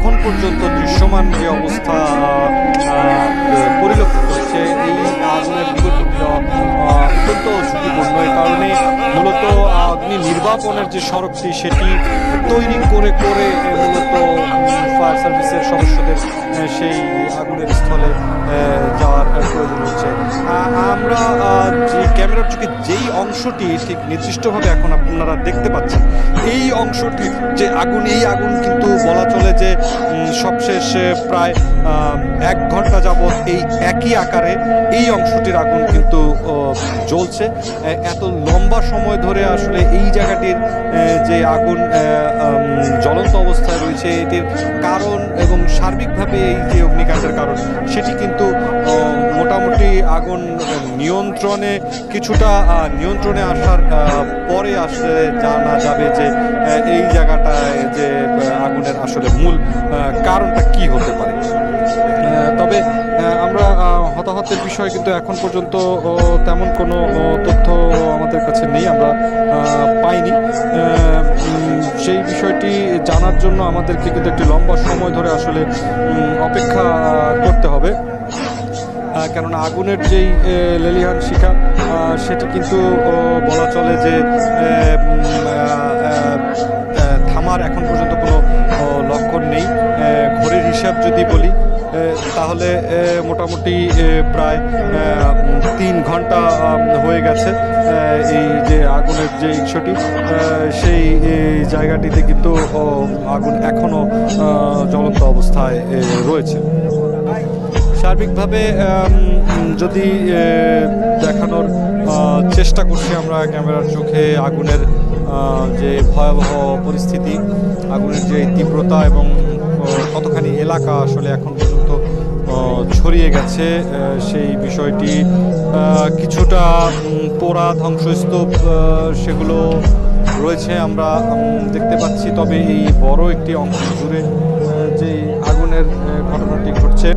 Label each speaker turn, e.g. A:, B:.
A: এখন পর্যন্ত দৃশ্যমান যে অবস্থা পরিলক্ষিত হচ্ছে, এই আগুনের নিকটবর্তী যাওয়া অত্যন্ত ঝুঁকিপূর্ণ। এই কারণে মূলত অগ্নি নির্বাপনের যে সড়কটি সেটি তৈরি করে করে মূলত ফায়ার সার্ভিসের সদস্যদের সেই আগুনের স্থলে যাওয়ার প্রয়োজন হচ্ছে। আমরা যে ক্যামেরার চোখে যেই অংশটি ঠিক নির্দিষ্টভাবে এখন আপনারা দেখতে পাচ্ছেন, এই অংশটির যে আগুন, এই আগুন কিন্তু বলা চলে যে সবশেষ প্রায় 1 ঘন্টা যাবৎ এই একই আকারে এই অংশটির আগুন কিন্তু জ্বলছে। এত লম্বা সময় ধরে আসলে এই জায়গাটির যে আগুন জ্বলন্ত অবস্থায় রয়েছে, এটির কারণ এবং সার্বিকভাবে এই যে অগ্নিকাণ্ডের কারণ সেটি কিন্তু মোটামুটি আগুন কিছুটা নিয়ন্ত্রণে আসার পরে আসলে জানা যাবে যে এই জায়গাটায় যে আগুনের আসলে মূল কারণটা কি হতে পারে। তবে আমরা হতাহতের বিষয়ে কিন্তু এখন পর্যন্ত তেমন কোনো তথ্য আমাদের কাছে নেই, আমরা পাইনি। সেই বিষয়টি জানার জন্য আমাদেরকে কিন্তু একটি লম্বা সময় ধরে আসলে অপেক্ষা করতে হবে, কেননা আগুনের যেই লেলিহান শিখা সেটি কিন্তু বলা চলে যে থামার এখন পর্যন্ত কোনো লক্ষণ নেই। ঘড়ির হিসাব যদি বলি তাহলে মোটামুটি প্রায় 3 ঘন্টা হয়ে গেছে এই যে আগুনের যে ইস্যুটি, সেই জায়গাটিতে কিন্তু আগুন এখনও জ্বলন্ত অবস্থায় রয়েছে। সার্বিকভাবে যদি দেখানোর চেষ্টা করছি আমরা ক্যামেরার চোখে আগুনের যে ভয়াবহ পরিস্থিতি, আগুনের যে তীব্রতা এবং কতখানি এলাকা আসলে এখন পর্যন্ত ছড়িয়ে গেছে, সেই বিষয়টি কিছুটা পোড়া ধ্বংসস্তূপ সেগুলো রয়েছে আমরা দেখতে পাচ্ছি। তবে এই বড় একটি অংশ জুড়ে যেই আগুনের ঘটনাটি ঘটছে